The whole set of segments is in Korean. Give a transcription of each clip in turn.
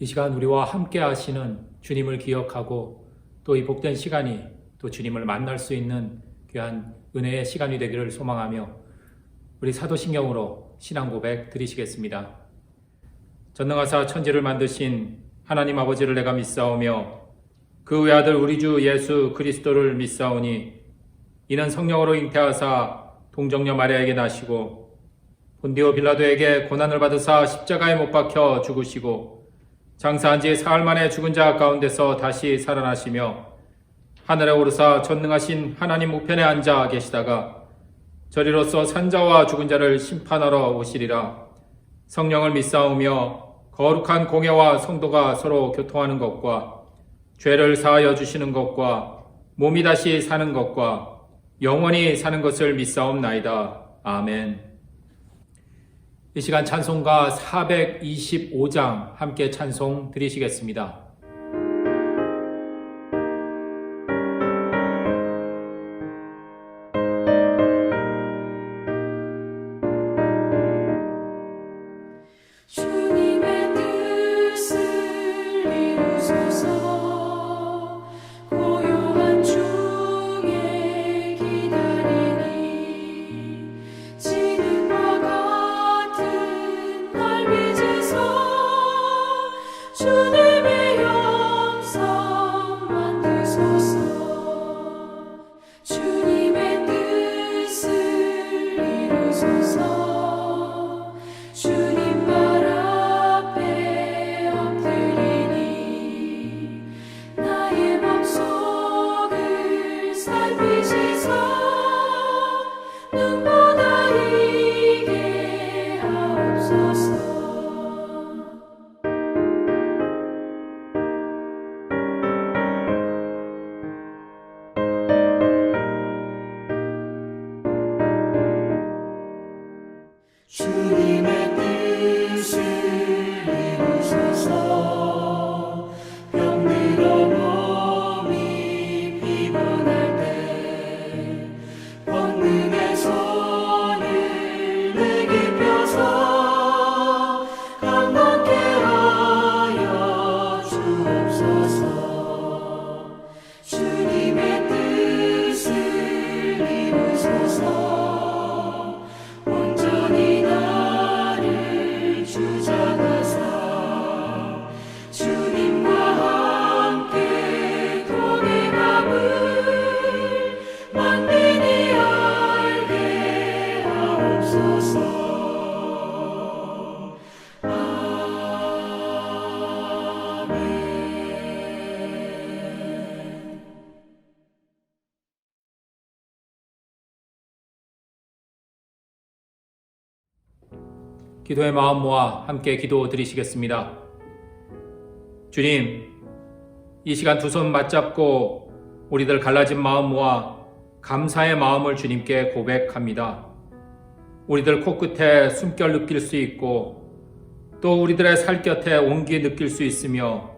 이 시간 우리와 함께 하시는 주님을 기억하고 또 이 복된 시간이 또 주님을 만날 수 있는 귀한 은혜의 시간이 되기를 소망하며 우리 사도신경으로 신앙 고백 드리시겠습니다. 전능하사 천지를 만드신 하나님 아버지를 내가 믿사오며 그 외아들 우리 주 예수 그리스도를 믿사오니 이는 성령으로 잉태하사 동정녀 마리아에게 나시고 본디오 빌라도에게 고난을 받으사 십자가에 못 박혀 죽으시고 장사한 지 사흘 만에 죽은 자 가운데서 다시 살아나시며 하늘에 오르사 전능하신 하나님 우편에 앉아 계시다가 저리로서 산자와 죽은 자를 심판하러 오시리라. 성령을 믿사오며 거룩한 공예와 성도가 서로 교통하는 것과 죄를 사하여 주시는 것과 몸이 다시 사는 것과 영원히 사는 것을 믿사옵나이다. 아멘. 이 시간 찬송가 425장 함께 찬송 드리시겠습니다. 주님의 뜻을 이루소서. 고요한 중에 기다리니 지능과 같은 날 빚으소. 주님의 영성 만드소서. 주님의 뜻을 이루소서. 주님 발 앞에 엎드리니 나의 맘속을 살피시사 눈보다 이게 하옵소서. 주님의 뜻을 이루소서. 병들어 몸이 피곤할 때 권능의 손을 내게 펴서 강건케 하여 주옵소서. 주님의 뜻을 이루소서. 온전히 나를 주장하사 주님과 함께 동행함을 만민이 알게 하옵소서. 아멘. 기도의 마음 모아 함께 기도 드리시겠습니다. 주님, 이 시간 두 손 맞잡고 우리들 갈라진 마음 모아 감사의 마음을 주님께 고백합니다. 우리들 코끝에 숨결 느낄 수 있고 또 우리들의 살 곁에 온기 느낄 수 있으며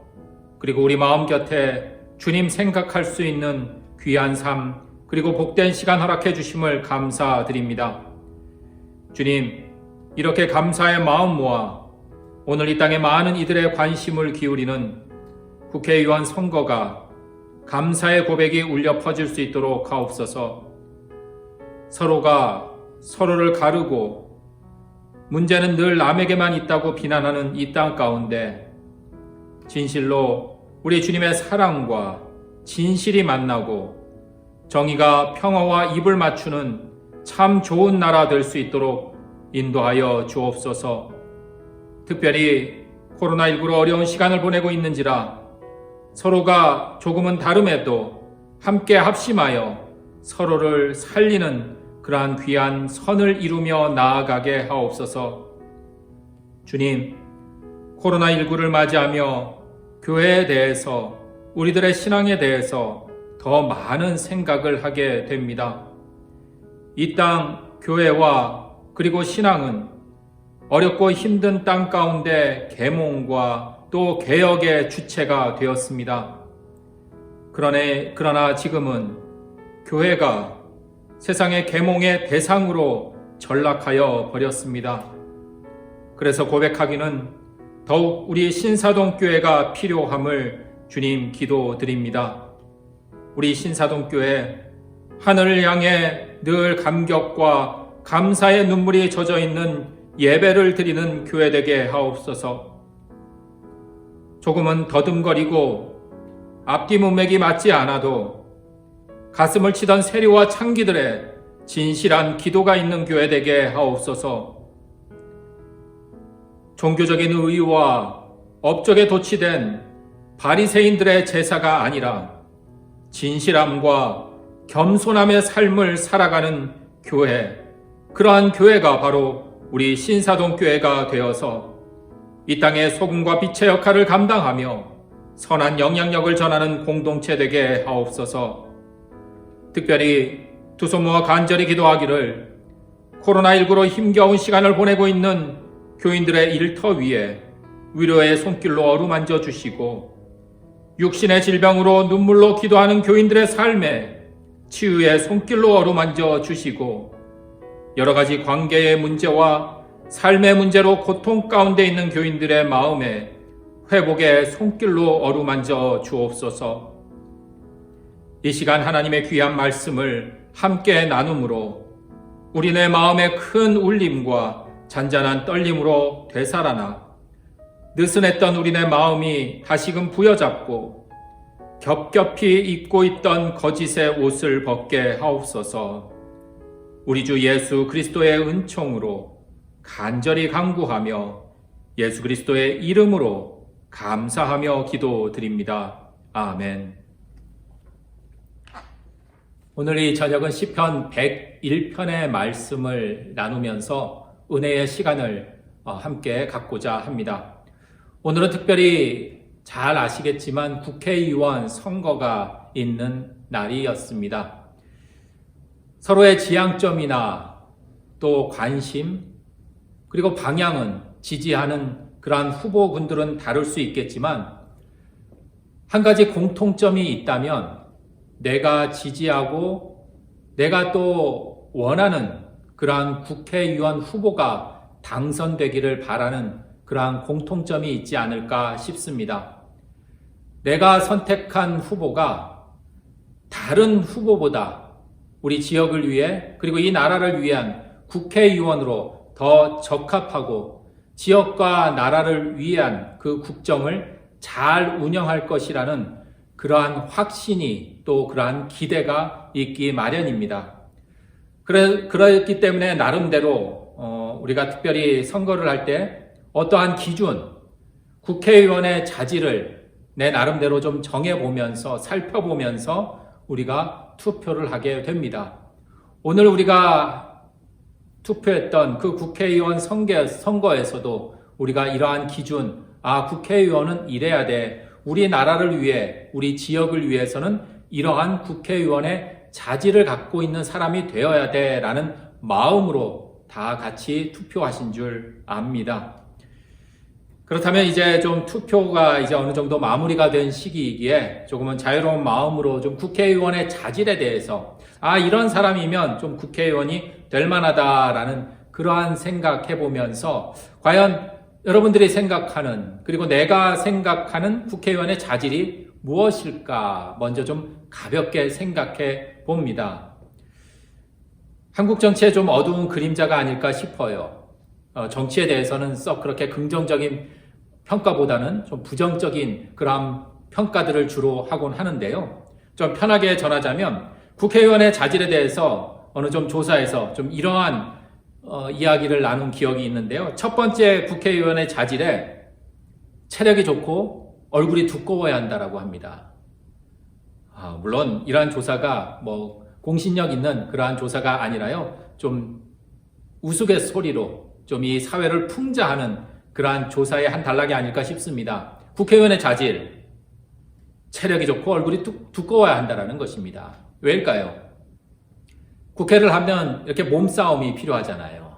그리고 우리 마음 곁에 주님 생각할 수 있는 귀한 삶 그리고 복된 시간 허락해 주심을 감사드립니다. 주님, 이렇게 감사의 마음 모아 오늘 이 땅에 많은 이들의 관심을 기울이는 국회의원 선거가 감사의 고백이 울려 퍼질 수 있도록 하옵소서. 서로가 서로를 가르고 문제는 늘 남에게만 있다고 비난하는 이 땅 가운데 진실로 우리 주님의 사랑과 진실이 만나고 정의가 평화와 입을 맞추는 참 좋은 나라 될 수 있도록 인도하여 주옵소서. 특별히 코로나19로 어려운 시간을 보내고 있는지라 서로가 조금은 다름에도 함께 합심하여 서로를 살리는 그러한 귀한 선을 이루며 나아가게 하옵소서. 주님, 코로나19를 맞이하며 교회에 대해서 우리들의 신앙에 대해서 더 많은 생각을 하게 됩니다. 이 땅 교회와 그리고 신앙은 어렵고 힘든 땅 가운데 계몽과 또 개혁의 주체가 되었습니다. 그러나 지금은 교회가 세상의 계몽의 대상으로 전락하여 버렸습니다. 그래서 고백하기는 더욱 우리 신사동교회가 필요함을 주님 기도드립니다. 우리 신사동교회 하늘을 향해 늘 감격과 감사의 눈물이 젖어 있는 예배를 드리는 교회 되게 하옵소서. 조금은 더듬거리고 앞뒤 문맥이 맞지 않아도 가슴을 치던 세리와 창기들의 진실한 기도가 있는 교회 되게 하옵소서. 종교적인 의와 업적에 도취된 바리새인들의 제사가 아니라 진실함과 겸손함의 삶을 살아가는 교회, 그러한 교회가 바로 우리 신사동교회가 되어서 이 땅의 소금과 빛의 역할을 감당하며 선한 영향력을 전하는 공동체 되게 하옵소서. 특별히 두 손 모아 간절히 기도하기를 코로나19로 힘겨운 시간을 보내고 있는 교인들의 일터 위에 위로의 손길로 어루만져 주시고 육신의 질병으로 눈물로 기도하는 교인들의 삶에 치유의 손길로 어루만져 주시고 여러 가지 관계의 문제와 삶의 문제로 고통 가운데 있는 교인들의 마음에 회복의 손길로 어루만져 주옵소서. 이 시간 하나님의 귀한 말씀을 함께 나눔으로 우리네 마음의 큰 울림과 잔잔한 떨림으로 되살아나 느슨했던 우리네 마음이 다시금 부여잡고 겹겹이 입고 있던 거짓의 옷을 벗게 하옵소서. 우리 주 예수 그리스도의 은총으로 간절히 간구하며 예수 그리스도의 이름으로 감사하며 기도드립니다. 아멘. 오늘 이 저녁은 시편 101편의 말씀을 나누면서 은혜의 시간을 함께 갖고자 합니다. 오늘은 특별히 잘 아시겠지만 국회의원 선거가 있는 날이었습니다. 서로의 지향점이나 또 관심 그리고 방향은 지지하는 그러한 후보군들은 다를 수 있겠지만 한 가지 공통점이 있다면 내가 지지하고 내가 또 원하는 그러한 국회의원 후보가 당선되기를 바라는 그러한 공통점이 있지 않을까 싶습니다. 내가 선택한 후보가 다른 후보보다 우리 지역을 위해 그리고 이 나라를 위한 국회의원으로 더 적합하고 지역과 나라를 위한 그 국정을 잘 운영할 것이라는 그러한 확신이 또 그러한 기대가 있기 마련입니다. 그렇기 때문에 나름대로 우리가 특별히 선거를 할 때 어떠한 기준, 국회의원의 자질을 내 나름대로 좀 정해보면서 살펴보면서 우리가 투표를 하게 됩니다. 오늘 우리가 투표했던 그 국회의원 선거에서도 우리가 이러한 기준, 국회의원은 이래야 돼. 우리 나라를 위해, 우리 지역을 위해서는 이러한 국회의원의 자질을 갖고 있는 사람이 되어야 돼 라는 마음으로 다 같이 투표하신 줄 압니다. 그렇다면 이제 좀 투표가 이제 어느 정도 마무리가 된 시기이기에 조금은 자유로운 마음으로 좀 국회의원의 자질에 대해서 이런 사람이면 좀 국회의원이 될 만하다라는 그러한 생각해 보면서 과연 여러분들이 생각하는 그리고 내가 생각하는 국회의원의 자질이 무엇일까 먼저 좀 가볍게 생각해 봅니다. 한국 정치의 좀 어두운 그림자가 아닐까 싶어요. 정치에 대해서는 썩 그렇게 긍정적인 평가보다는 좀 부정적인 그런 평가들을 주로 하곤 하는데요. 좀 편하게 전하자면 국회의원의 자질에 대해서 어느 좀 조사에서 좀 이러한 이야기를 나눈 기억이 있는데요. 첫 번째 국회의원의 자질에 체력이 좋고 얼굴이 두꺼워야 한다라고 합니다. 물론 이러한 조사가 뭐 공신력 있는 그러한 조사가 아니라요. 좀 우스갯소리로 좀 이 사회를 풍자하는 그러한 조사의 한 단락이 아닐까 싶습니다. 국회의원의 자질, 체력이 좋고 얼굴이 두꺼워야 한다는 것입니다. 왜일까요? 국회를 하면 이렇게 몸싸움이 필요하잖아요.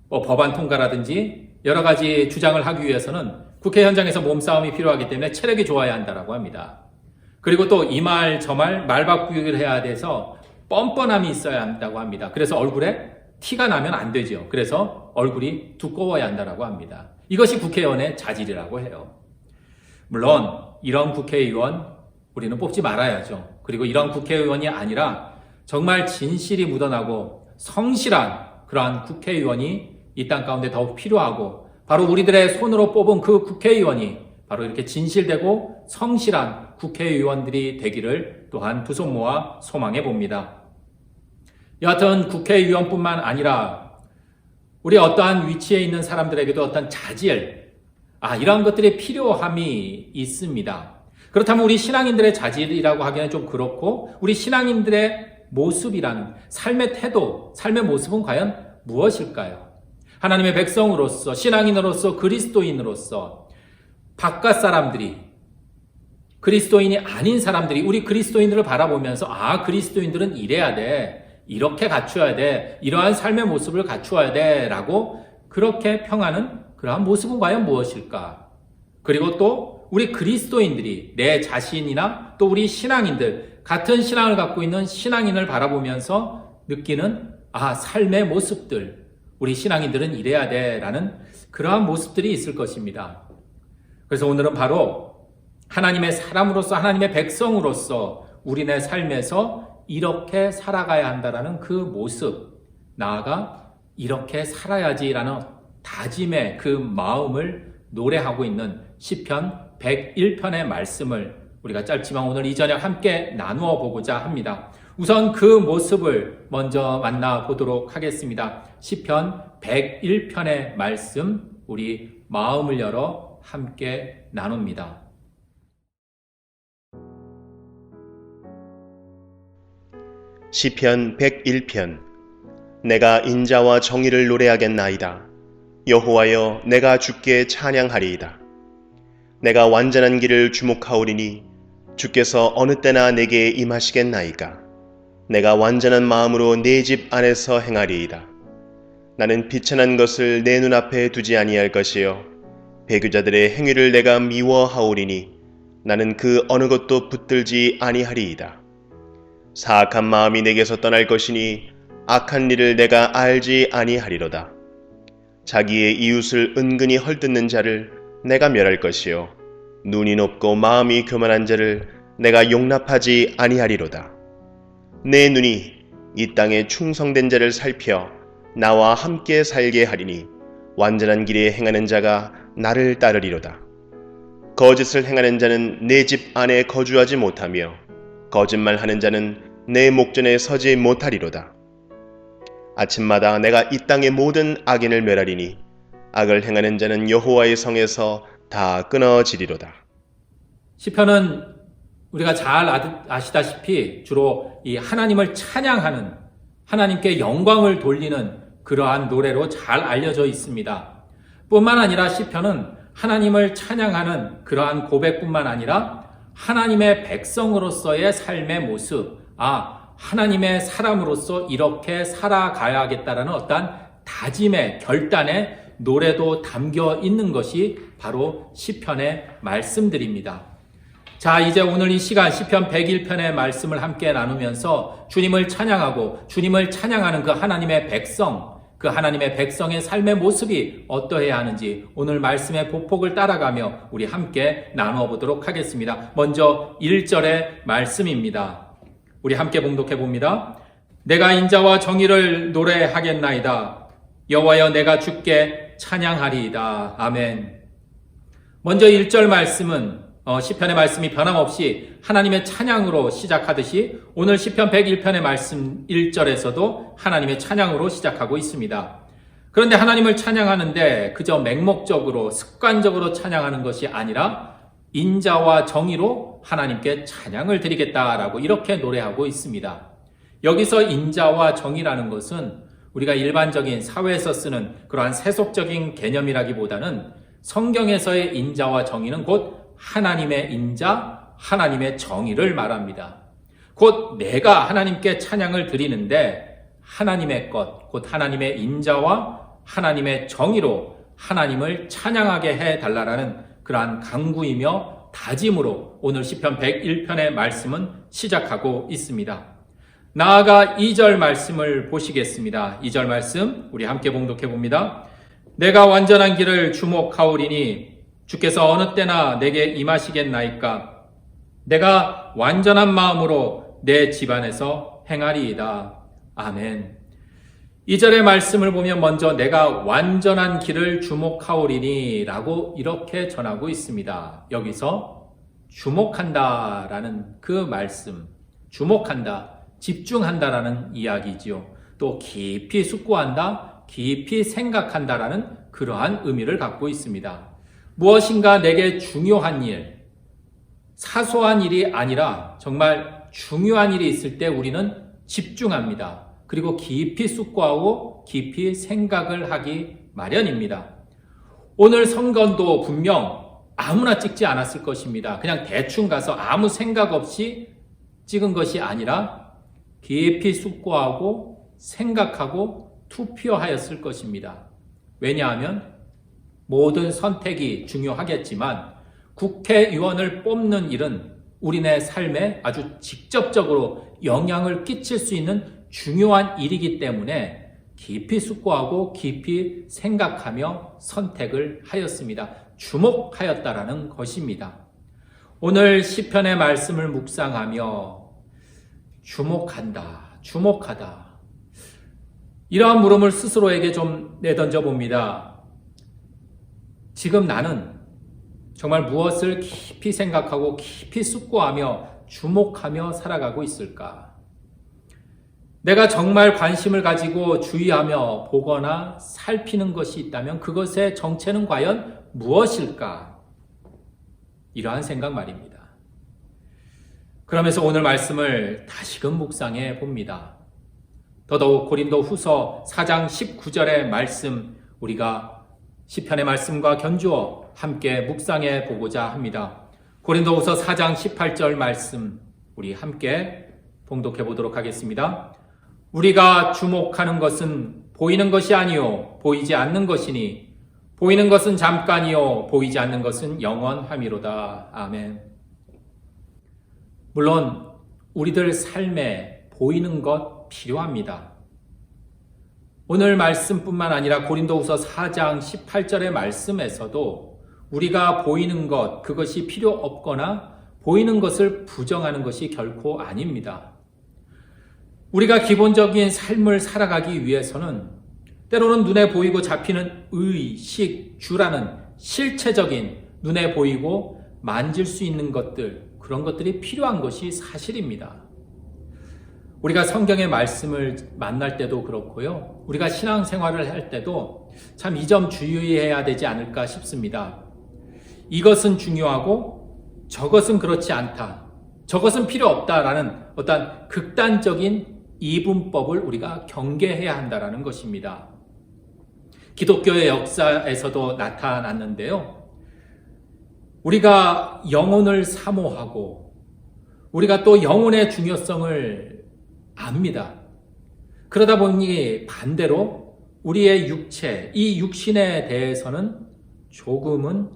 법안 통과라든지 여러 가지 주장을 하기 위해서는 국회 현장에서 몸싸움이 필요하기 때문에 체력이 좋아야 한다고 합니다. 그리고 또 이 말 저 말 바꾸기를 해야 돼서 뻔뻔함이 있어야 한다고 합니다. 그래서 얼굴에 티가 나면 안 되죠. 그래서 얼굴이 두꺼워야 한다라고 합니다. 이것이 국회의원의 자질이라고 해요. 물론 이런 국회의원 우리는 뽑지 말아야죠. 그리고 이런 국회의원이 아니라 정말 진실이 묻어나고 성실한 그러한 국회의원이 이 땅 가운데 더욱 필요하고, 바로 우리들의 손으로 뽑은 그 국회의원이 바로 이렇게 진실되고 성실한 국회의원들이 되기를 또한 두 손 모아 소망해 봅니다. 여하튼 국회의원뿐만 아니라 우리 어떠한 위치에 있는 사람들에게도 어떤 자질, 이러한 것들이 필요함이 있습니다. 그렇다면 우리 신앙인들의 자질이라고 하기에는 좀 그렇고, 우리 신앙인들의 모습이라는 삶의 태도, 삶의 모습은 과연 무엇일까요? 하나님의 백성으로서, 신앙인으로서, 그리스도인으로서 바깥 사람들이, 그리스도인이 아닌 사람들이 우리 그리스도인들을 바라보면서 그리스도인들은 이래야 돼, 이렇게 갖추어야 돼, 이러한 삶의 모습을 갖추어야 돼 라고 그렇게 평하는 그러한 모습은 과연 무엇일까? 그리고 또 우리 그리스도인들이 내 자신이나 또 우리 신앙인들, 같은 신앙을 갖고 있는 신앙인을 바라보면서 느끼는 삶의 모습들, 우리 신앙인들은 이래야 돼 라는 그러한 모습들이 있을 것입니다. 그래서 오늘은 바로 하나님의 사람으로서, 하나님의 백성으로서 우리네 삶에서 이렇게 살아가야 한다라는 그 모습, 나아가 이렇게 살아야지라는 다짐의 그 마음을 노래하고 있는 시편 101편의 말씀을 우리가 짧지만 오늘 이 저녁 함께 나누어 보고자 합니다. 우선 그 모습을 먼저 만나보도록 하겠습니다. 시편 101편의 말씀, 우리 마음을 열어 함께 나눕니다. 시편 101편. 내가 인자와 정의를 노래하겠나이다. 여호와여, 내가 주께 찬양하리이다. 내가 완전한 길을 주목하오리니 주께서 어느 때나 내게 임하시겠나이까. 내가 완전한 마음으로 네 집 안에서 행하리이다. 나는 비천한 것을 내 눈앞에 두지 아니할 것이요 배교자들의 행위를 내가 미워하오리니 나는 그 어느 것도 붙들지 아니하리이다. 사악한 마음이 내게서 떠날 것이니 악한 일을 내가 알지 아니하리로다. 자기의 이웃을 은근히 헐뜯는 자를 내가 멸할 것이요 눈이 높고 마음이 교만한 자를 내가 용납하지 아니하리로다. 내 눈이 이 땅에 충성된 자를 살펴 나와 함께 살게 하리니 완전한 길에 행하는 자가 나를 따르리로다. 거짓을 행하는 자는 내 집 안에 거주하지 못하며 거짓말하는 자는 내 목전에 서지 못하리로다. 아침마다 내가 이 땅의 모든 악인을 멸하리니 악을 행하는 자는 여호와의 성에서 다 끊어지리로다. 시편은 우리가 잘 아시다시피 주로 이 하나님을 찬양하는, 하나님께 영광을 돌리는 그러한 노래로 잘 알려져 있습니다. 뿐만 아니라 시편은 하나님을 찬양하는 그러한 고백뿐만 아니라 하나님의 백성으로서의 삶의 모습, 하나님의 사람으로서 이렇게 살아가야겠다라는 어떤 다짐의 결단의 노래도 담겨 있는 것이 바로 시편의 말씀들입니다. 자, 이제 오늘 이 시간 시편 101편의 말씀을 함께 나누면서 주님을 찬양하고 주님을 찬양하는 그 하나님의 백성, 그 하나님의 백성의 삶의 모습이 어떠해야 하는지 오늘 말씀의 보폭을 따라가며 우리 함께 나누어 보도록 하겠습니다. 먼저 1절의 말씀입니다. 우리 함께 봉독해 봅니다. 내가 인자와 정의를 노래하겠나이다. 여호와여, 내가 주께 찬양하리이다. 아멘. 먼저 1절 말씀은 시편의 말씀이 변함없이 하나님의 찬양으로 시작하듯이 오늘 시편 101편의 말씀 1절에서도 하나님의 찬양으로 시작하고 있습니다. 그런데 하나님을 찬양하는데 그저 맹목적으로 습관적으로 찬양하는 것이 아니라 인자와 정의로 하나님께 찬양을 드리겠다라고 이렇게 노래하고 있습니다. 여기서 인자와 정의라는 것은 우리가 일반적인 사회에서 쓰는 그러한 세속적인 개념이라기보다는 성경에서의 인자와 정의는 곧 하나님의 인자, 하나님의 정의를 말합니다. 곧 내가 하나님께 찬양을 드리는데 하나님의 것, 곧 하나님의 인자와 하나님의 정의로 하나님을 찬양하게 해달라는 그러한 강구이며 다짐으로 오늘 시편 101편의 말씀은 시작하고 있습니다. 나아가 2절 말씀을 보시겠습니다. 2절 말씀 우리 함께 봉독해 봅니다. 내가 완전한 길을 주목하오리니 주께서 어느 때나 내게 임하시겠나이까. 내가 완전한 마음으로 내 집안에서 행하리이다. 아멘. 2절의 말씀을 보면 먼저 내가 완전한 길을 주목하오리니 라고 이렇게 전하고 있습니다. 여기서 주목한다라는 그 말씀, 주목한다, 집중한다라는 이야기지요. 또 깊이 숙고한다, 깊이 생각한다라는 그러한 의미를 갖고 있습니다. 무엇인가 내게 중요한 일, 사소한 일이 아니라 정말 중요한 일이 있을 때 우리는 집중합니다. 그리고 깊이 숙고하고 깊이 생각을 하기 마련입니다. 오늘 성건도 분명 아무나 찍지 않았을 것입니다. 그냥 대충 가서 아무 생각 없이 찍은 것이 아니라 깊이 숙고하고 생각하고 투표하였을 것입니다. 왜냐하면 모든 선택이 중요하겠지만 국회의원을 뽑는 일은 우리네 삶에 아주 직접적으로 영향을 끼칠 수 있는 중요한 일이기 때문에 깊이 숙고하고 깊이 생각하며 선택을 하였습니다. 주목하였다라는 것입니다. 오늘 시편의 말씀을 묵상하며 주목한다, 주목하다. 이러한 물음을 스스로에게 좀 내던져 봅니다. 지금 나는 정말 무엇을 깊이 생각하고 깊이 숙고하며 주목하며 살아가고 있을까? 내가 정말 관심을 가지고 주의하며 보거나 살피는 것이 있다면 그것의 정체는 과연 무엇일까? 이러한 생각 말입니다. 그러면서 오늘 말씀을 다시금 묵상해 봅니다. 더더욱 고린도 후서 4장 19절의 말씀 우리가 시편의 말씀과 견주어 함께 묵상해 보고자 합니다. 고린도 후서 4장 18절 말씀 우리 함께 봉독해 보도록 하겠습니다. 우리가 주목하는 것은 보이는 것이 아니요 보이지 않는 것이니 보이는 것은 잠깐이요 보이지 않는 것은 영원함이로다. 아멘. 물론 우리들 삶에 보이는 것 필요합니다. 오늘 말씀뿐만 아니라 고린도후서 4장 18절의 말씀에서도 우리가 보이는 것, 그것이 필요 없거나 보이는 것을 부정하는 것이 결코 아닙니다. 우리가 기본적인 삶을 살아가기 위해서는 때로는 눈에 보이고 잡히는 의식, 주라는 실체적인 눈에 보이고 만질 수 있는 것들, 그런 것들이 필요한 것이 사실입니다. 우리가 성경의 말씀을 만날 때도 그렇고요. 우리가 신앙생활을 할 때도 참 이 점 주의해야 되지 않을까 싶습니다. 이것은 중요하고 저것은 그렇지 않다. 저것은 필요 없다라는 어떤 극단적인 이분법을 우리가 경계해야 한다는 것입니다. 기독교의 역사에서도 나타났는데요. 우리가 영혼을 사모하고 우리가 또 영혼의 중요성을 압니다. 그러다 보니 반대로 우리의 육체, 이 육신에 대해서는 조금은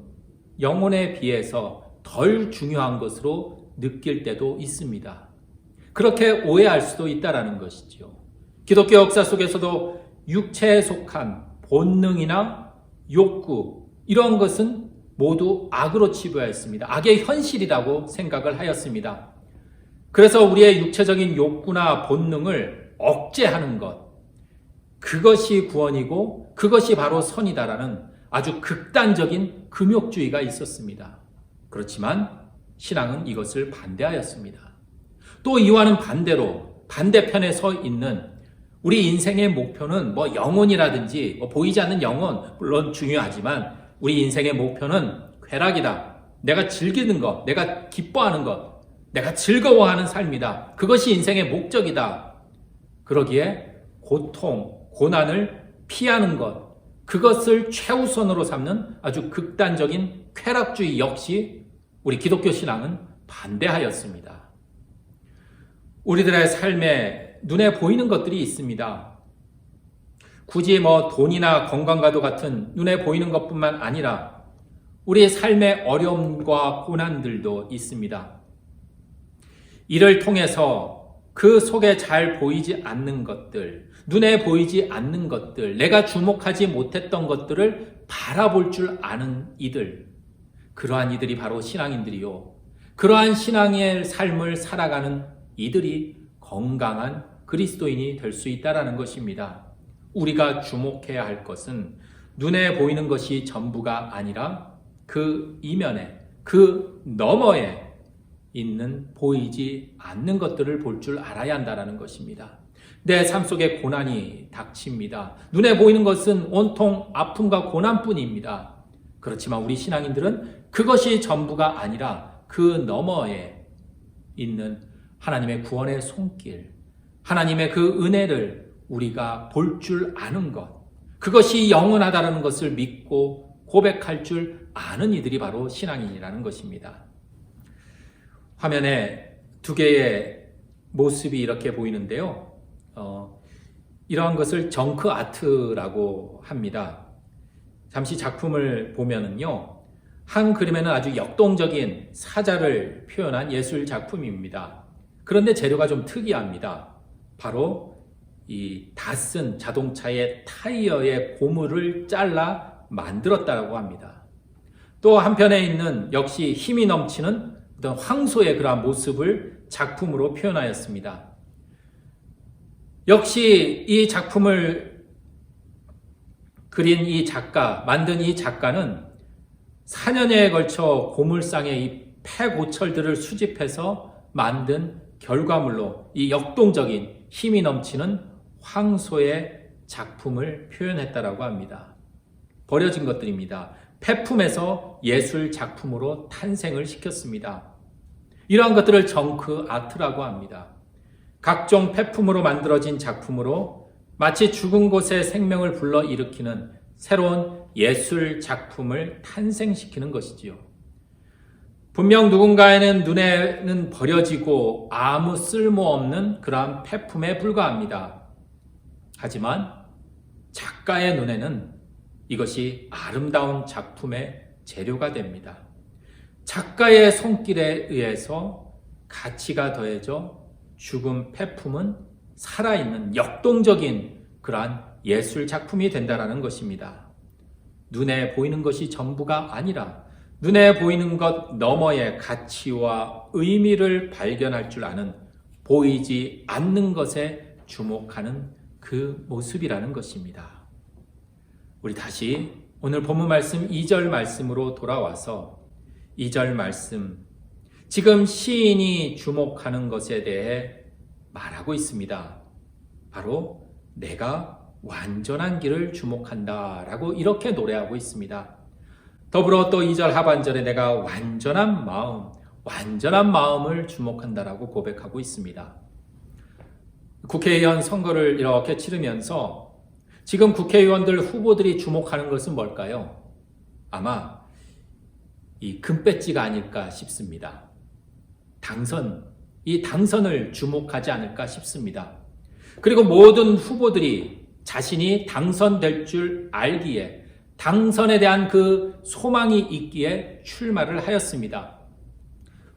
영혼에 비해서 덜 중요한 것으로 느낄 때도 있습니다. 그렇게 오해할 수도 있다는 것이죠. 기독교 역사 속에서도 육체에 속한 본능이나 욕구, 이런 것은 모두 악으로 치부하였습니다. 악의 현실이라고 생각을 하였습니다. 그래서 우리의 육체적인 욕구나 본능을 억제하는 것, 그것이 구원이고 그것이 바로 선이다라는 아주 극단적인 금욕주의가 있었습니다. 그렇지만 신앙은 이것을 반대하였습니다. 또 이와는 반대로 반대편에 서 있는 우리 인생의 목표는 영혼이라든지 보이지 않는 영혼, 물론 중요하지만 우리 인생의 목표는 쾌락이다. 내가 즐기는 것, 내가 기뻐하는 것, 내가 즐거워하는 삶이다. 그것이 인생의 목적이다. 그러기에 고통, 고난을 피하는 것, 그것을 최우선으로 삼는 아주 극단적인 쾌락주의 역시 우리 기독교 신앙은 반대하였습니다. 우리들의 삶에 눈에 보이는 것들이 있습니다. 굳이 돈이나 건강과도 같은 눈에 보이는 것뿐만 아니라 우리의 삶의 어려움과 고난들도 있습니다. 이를 통해서 그 속에 잘 보이지 않는 것들, 눈에 보이지 않는 것들, 내가 주목하지 못했던 것들을 바라볼 줄 아는 이들, 그러한 이들이 바로 신앙인들이요. 그러한 신앙의 삶을 살아가는 이들이 건강한 그리스도인이 될 수 있다는 것입니다. 우리가 주목해야 할 것은 눈에 보이는 것이 전부가 아니라 그 이면에, 그 너머에 있는 보이지 않는 것들을 볼 줄 알아야 한다는 것입니다. 내 삶 속에 고난이 닥칩니다. 눈에 보이는 것은 온통 아픔과 고난뿐입니다. 그렇지만 우리 신앙인들은 그것이 전부가 아니라 그 너머에 있는 하나님의 구원의 손길, 하나님의 그 은혜를 우리가 볼 줄 아는 것, 그것이 영원하다는 것을 믿고 고백할 줄 아는 이들이 바로 신앙인이라는 것입니다. 화면에 두 개의 모습이 이렇게 보이는데요. 이러한 것을 정크 아트라고 합니다. 잠시 작품을 보면은요, 한 그림에는 아주 역동적인 사자를 표현한 예술 작품입니다. 그런데 재료가 좀 특이합니다. 바로 이 닷슨 자동차의 타이어의 고무를 잘라 만들었다고 합니다. 또 한편에 있는 역시 힘이 넘치는 어떤 황소의 그러한 모습을 작품으로 표현하였습니다. 역시 이 작품을 그린 이 작가, 만든 이 작가는 4년여에 걸쳐 고물상의 이 폐고철들을 수집해서 만든 결과물로 이 역동적인 힘이 넘치는 황소의 작품을 표현했다라고 합니다. 버려진 것들입니다. 폐품에서 예술 작품으로 탄생을 시켰습니다. 이러한 것들을 정크 아트라고 합니다. 각종 폐품으로 만들어진 작품으로 마치 죽은 곳에 생명을 불러일으키는 새로운 예술 작품을 탄생시키는 것이지요. 분명 누군가의 눈에는 버려지고 아무 쓸모없는 그러한 폐품에 불과합니다. 하지만 작가의 눈에는 이것이 아름다운 작품의 재료가 됩니다. 작가의 손길에 의해서 가치가 더해져 죽은 폐품은 살아있는 역동적인 그러한 예술 작품이 된다는 것입니다. 눈에 보이는 것이 전부가 아니라 눈에 보이는 것 너머의 가치와 의미를 발견할 줄 아는 보이지 않는 것에 주목하는 그 모습이라는 것입니다. 우리 다시 오늘 본문 말씀 2절 말씀으로 돌아와서 2절 말씀, 지금 시인이 주목하는 것에 대해 말하고 있습니다. 바로 내가 완전한 길을 주목한다 라고 이렇게 노래하고 있습니다. 더불어 또 2절 하반절에 내가 완전한 마음을 주목한다라고 고백하고 있습니다. 국회의원 선거를 이렇게 치르면서 지금 국회의원들 후보들이 주목하는 것은 뭘까요? 아마 이 금배지가 아닐까 싶습니다. 이 당선을 주목하지 않을까 싶습니다. 그리고 모든 후보들이 자신이 당선될 줄 알기에 당선에 대한 그 소망이 있기에 출마를 하였습니다.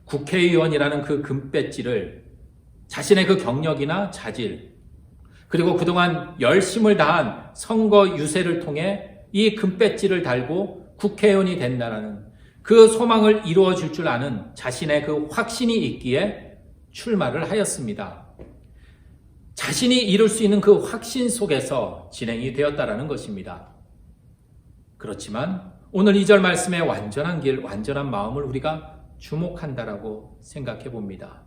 국회의원이라는 그 금배지를 자신의 그 경력이나 자질, 그리고 그동안 열심을 다한 선거 유세를 통해 이 금배지를 달고 국회의원이 된다는 그 소망을 이루어 줄 줄 아는 자신의 그 확신이 있기에 출마를 하였습니다. 자신이 이룰 수 있는 그 확신 속에서 진행이 되었다라는 것입니다. 그렇지만 오늘 2절 말씀의 완전한 길, 완전한 마음을 우리가 주목한다라고 생각해 봅니다.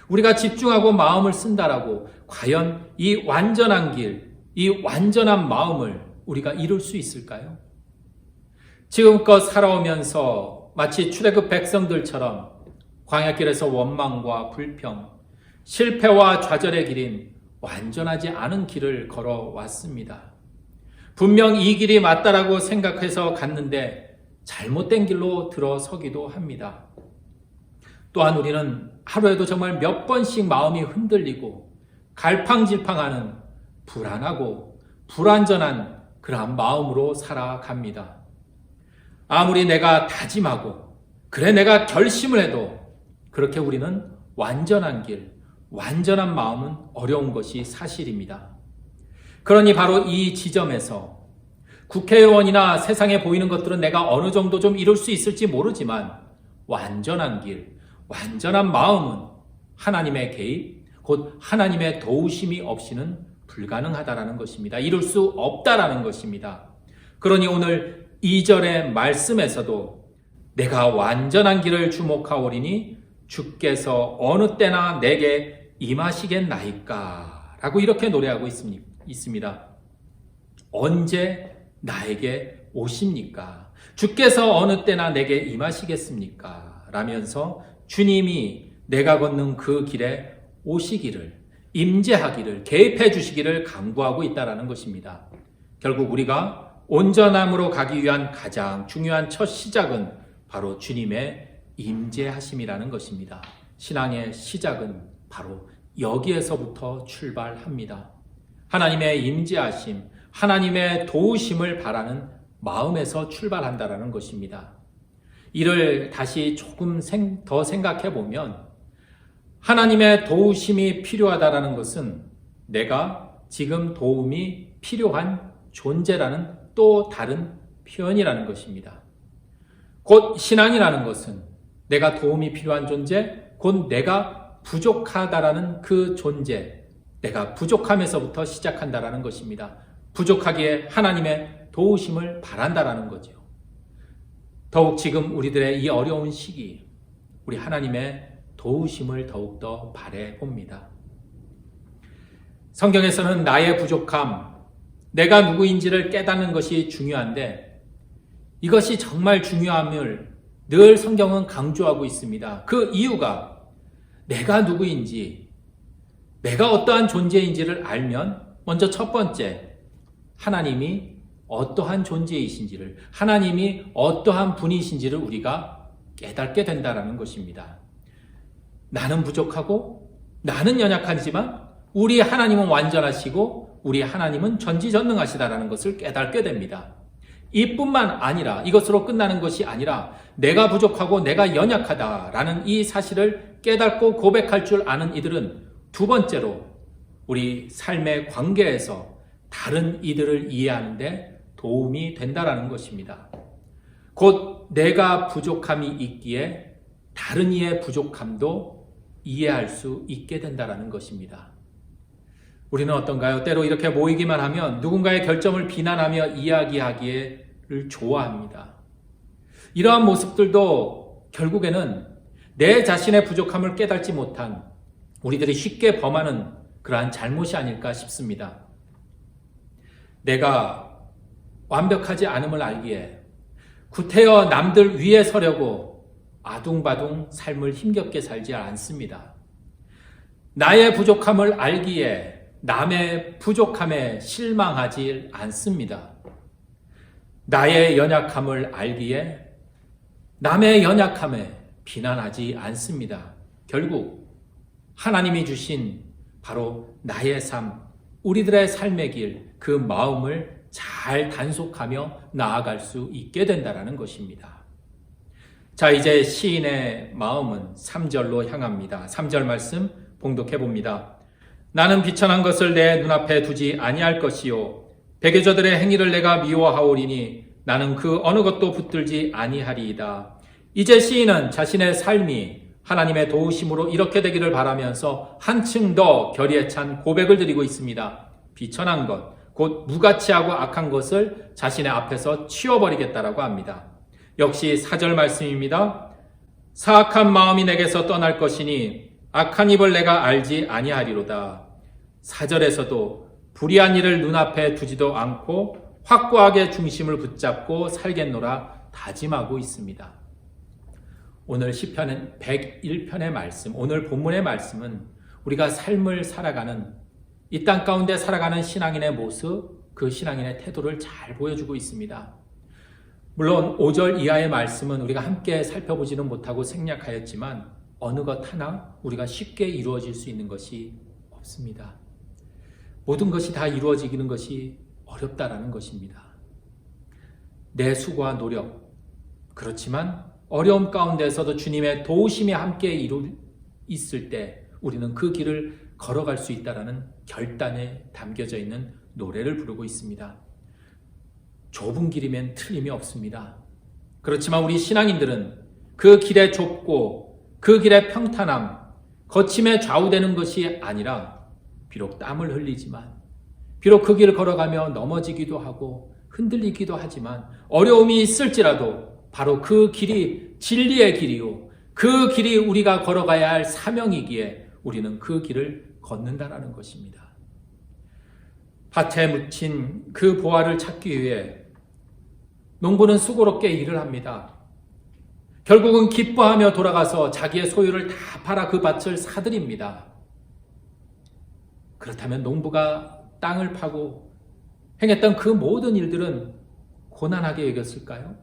우리가 집중하고 마음을 쓴다라고 과연 이 완전한 길, 이 완전한 마음을 우리가 이룰 수 있을까요? 지금껏 살아오면서 마치 출애굽 백성들처럼 광야길에서 원망과 불평, 실패와 좌절의 길인 완전하지 않은 길을 걸어왔습니다. 분명 이 길이 맞다라고 생각해서 갔는데 잘못된 길로 들어서기도 합니다. 또한 우리는 하루에도 정말 몇 번씩 마음이 흔들리고 갈팡질팡하는 불안하고 불완전한 그러한 마음으로 살아갑니다. 아무리 내가 다짐하고 그래 내가 결심을 해도 그렇게 우리는 완전한 길, 완전한 마음은 어려운 것이 사실입니다. 그러니 바로 이 지점에서 국회의원이나 세상에 보이는 것들은 내가 어느 정도 좀 이룰 수 있을지 모르지만 완전한 길, 완전한 마음은 하나님의 개입, 곧 하나님의 도우심이 없이는 불가능하다라는 것입니다. 이룰 수 없다라는 것입니다. 그러니 오늘 2절의 말씀에서도 내가 완전한 길을 주목하오리니 주께서 어느 때나 내게 임하시겠나이까 라고 이렇게 노래하고 있습니다. 언제 나에게 오십니까? 주께서 어느 때나 내게 임하시겠습니까? 라면서 주님이 내가 걷는 그 길에 오시기를, 임재하기를, 개입해 주시기를 간구하고 있다는 것입니다. 결국 우리가 온전함으로 가기 위한 가장 중요한 첫 시작은 바로 주님의 임재하심이라는 것입니다. 신앙의 시작은 바로 여기에서부터 출발합니다. 하나님의 임재하심, 하나님의 도우심을 바라는 마음에서 출발한다는 것입니다. 이를 다시 조금 더 생각해 보면 하나님의 도우심이 필요하다는 것은 내가 지금 도움이 필요한 존재라는 또 다른 표현이라는 것입니다. 곧 신앙이라는 것은 내가 도움이 필요한 존재, 곧 내가 부족하다라는 그 존재, 내가 부족함에서부터 시작한다라는 것입니다. 부족하기에 하나님의 도우심을 바란다라는 거죠. 더욱 지금 우리들의 이 어려운 시기, 우리 하나님의 도우심을 더욱더 바래 봅니다. 성경에서는 나의 부족함, 내가 누구인지를 깨닫는 것이 중요한데 이것이 정말 중요함을 늘 성경은 강조하고 있습니다. 그 이유가 내가 누구인지, 내가 어떠한 존재인지를 알면 먼저 첫 번째, 하나님이 어떠한 존재이신지를, 하나님이 어떠한 분이신지를 우리가 깨닫게 된다는 것입니다. 나는 부족하고 나는 연약하지만 우리 하나님은 완전하시고 우리 하나님은 전지전능하시다라는 것을 깨닫게 됩니다. 이뿐만 아니라 이것으로 끝나는 것이 아니라 내가 부족하고 내가 연약하다라는 이 사실을 깨닫고 고백할 줄 아는 이들은 두 번째로 우리 삶의 관계에서 다른 이들을 이해하는데 도움이 된다라는 것입니다. 곧 내가 부족함이 있기에 다른 이의 부족함도 이해할 수 있게 된다라는 것입니다. 우리는 어떤가요? 때로 이렇게 모이기만 하면 누군가의 결점을 비난하며 이야기하기를 좋아합니다. 이러한 모습들도 결국에는 내 자신의 부족함을 깨닫지 못한 우리들이 쉽게 범하는 그러한 잘못이 아닐까 싶습니다. 내가 완벽하지 않음을 알기에 구태여 남들 위에 서려고 아둥바둥 삶을 힘겹게 살지 않습니다. 나의 부족함을 알기에 남의 부족함에 실망하지 않습니다. 나의 연약함을 알기에 남의 연약함에 비난하지 않습니다. 결국 하나님이 주신 바로 나의 삶, 우리들의 삶의 길, 그 마음을 잘 단속하며 나아갈 수 있게 된다는 것입니다. 자, 이제 시인의 마음은 3절로 향합니다. 3절 말씀 봉독해 봅니다. 나는 비천한 것을 내 눈앞에 두지 아니할 것이요 백여자들의 행위를 내가 미워하오리니 나는 그 어느 것도 붙들지 아니하리이다. 이제 시인은 자신의 삶이 하나님의 도우심으로 이렇게 되기를 바라면서 한층 더 결의에 찬 고백을 드리고 있습니다. 비천한 것, 곧 무가치하고 악한 것을 자신의 앞에서 치워버리겠다라고 합니다. 역시 4절 말씀입니다. 사악한 마음이 내게서 떠날 것이니 악한 입을 내가 알지 아니하리로다. 4절에서도 불의한 일을 눈앞에 두지도 않고 확고하게 중심을 붙잡고 살겠노라 다짐하고 있습니다. 오늘 시편은 101편의 말씀, 오늘 본문의 말씀은 우리가 삶을 살아가는, 이 땅 가운데 살아가는 신앙인의 모습, 그 신앙인의 태도를 잘 보여주고 있습니다. 물론 5절 이하의 말씀은 우리가 함께 살펴보지는 못하고 생략하였지만 어느 것 하나 우리가 쉽게 이루어질 수 있는 것이 없습니다. 모든 것이 다 이루어지는 것이 어렵다라는 것입니다. 내 수고와 노력, 그렇지만 어려움 가운데서도 주님의 도우심이 함께 있을 때 우리는 그 길을 걸어갈 수 있다라는 결단에 담겨져 있는 노래를 부르고 있습니다. 좁은 길이면 틀림이 없습니다. 그렇지만 우리 신앙인들은 그 길의 좁고 그 길의 평탄함, 거침에 좌우되는 것이 아니라 비록 땀을 흘리지만, 비록 그 길을 걸어가며 넘어지기도 하고 흔들리기도 하지만, 어려움이 있을지라도 바로 그 길이 진리의 길이요, 그 길이 우리가 걸어가야 할 사명이기에 우리는 그 길을 걷는다라는 것입니다. 밭에 묻힌 그 보화를 찾기 위해 농부는 수고롭게 일을 합니다. 결국은 기뻐하며 돌아가서 자기의 소유를 다 팔아 그 밭을 사들입니다. 그렇다면 농부가 땅을 파고 행했던 그 모든 일들은 고난하게 여겼을까요?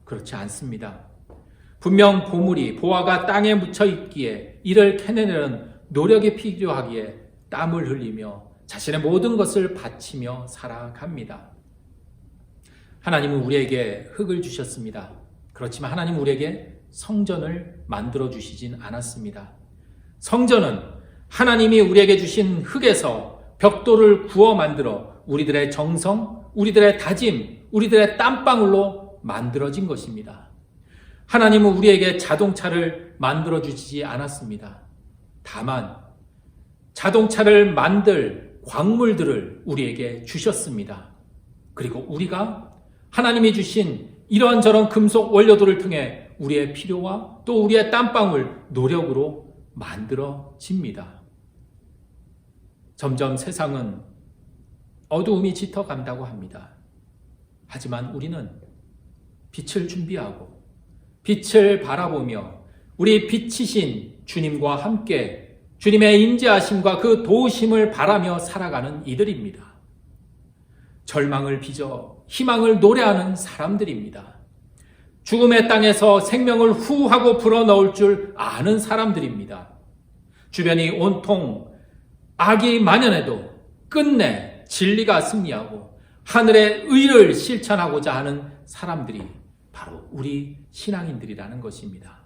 그렇지 않습니다. 분명 보화가 땅에 묻혀 있기에 이를 캐내려는 노력이 필요하기에 땀을 흘리며 자신의 모든 것을 바치며 살아갑니다. 하나님은 우리에게 흙을 주셨습니다. 그렇지만 하나님은 우리에게 성전을 만들어 주시진 않았습니다. 성전은 하나님이 우리에게 주신 흙에서 벽돌을 구워 만들어 우리들의 정성, 우리들의 다짐, 우리들의 땀방울로 만들어진 것입니다. 하나님은 우리에게 자동차를 만들어 주시지 않았습니다. 다만 자동차를 만들 광물들을 우리에게 주셨습니다. 그리고 우리가 하나님이 주신 이런저런 금속 원료들을 통해 우리의 필요와 또 우리의 땀방울, 노력으로 만들어집니다. 점점 세상은 어두움이 짙어간다고 합니다. 하지만 우리는 빛을 준비하고 빛을 바라보며 우리 빛이신 주님과 함께 주님의 임재하심과 그 도우심을 바라며 살아가는 이들입니다. 절망을 빚어 희망을 노래하는 사람들입니다. 죽음의 땅에서 생명을 후하고 불어넣을 줄 아는 사람들입니다. 주변이 온통 악이 만연해도 끝내 진리가 승리하고 하늘의 의를 실천하고자 하는 사람들이 바로 우리 신앙인들이라는 것입니다.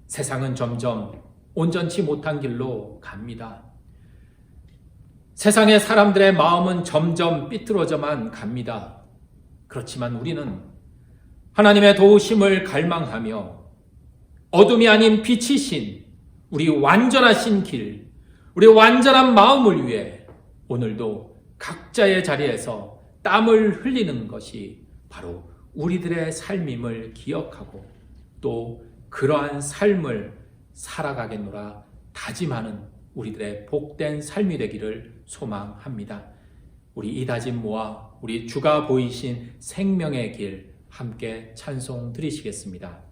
세상은 점점 온전치 못한 길로 갑니다. 세상의 사람들의 마음은 점점 삐뚤어져만 갑니다. 그렇지만 우리는 하나님의 도우심을 갈망하며 어둠이 아닌 빛이신 우리 완전하신 길, 우리 완전한 마음을 위해 오늘도 각자의 자리에서 땀을 흘리는 것이 바로 우리들의 삶임을 기억하고 또 그러한 삶을 살아가겠노라 다짐하는 우리들의 복된 삶이 되기를 소망합니다. 우리 이 다짐 모아 우리 주가 보이신 생명의 길 함께 찬송 드리시겠습니다.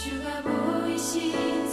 주가 보이신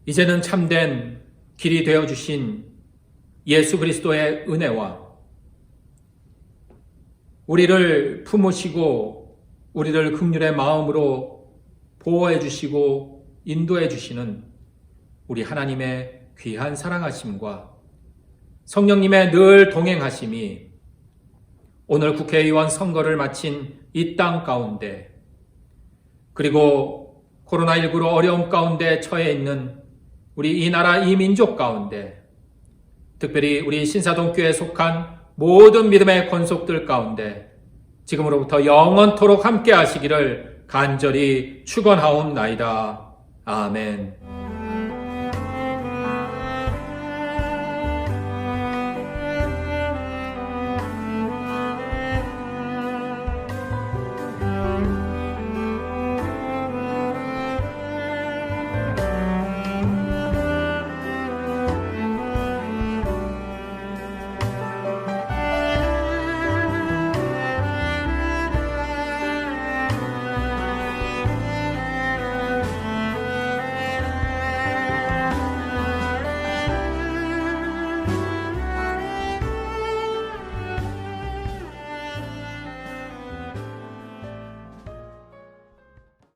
이제는 참된 길이 되어주신 예수 그리스도의 은혜와 우리를 품으시고 우리를 긍휼의 마음으로 보호해 주시고 인도해 주시는 우리 하나님의 귀한 사랑하심과 성령님의 늘 동행하심이 오늘 국회의원 선거를 마친 이 땅 가운데 그리고 코로나19로 어려움 가운데 처해 있는 우리 이 나라 이 민족 가운데 특별히 우리 신사동교회에 속한 모든 믿음의 권속들 가운데 지금으로부터 영원토록 함께 하시기를 간절히 축원하옵나이다. 아멘.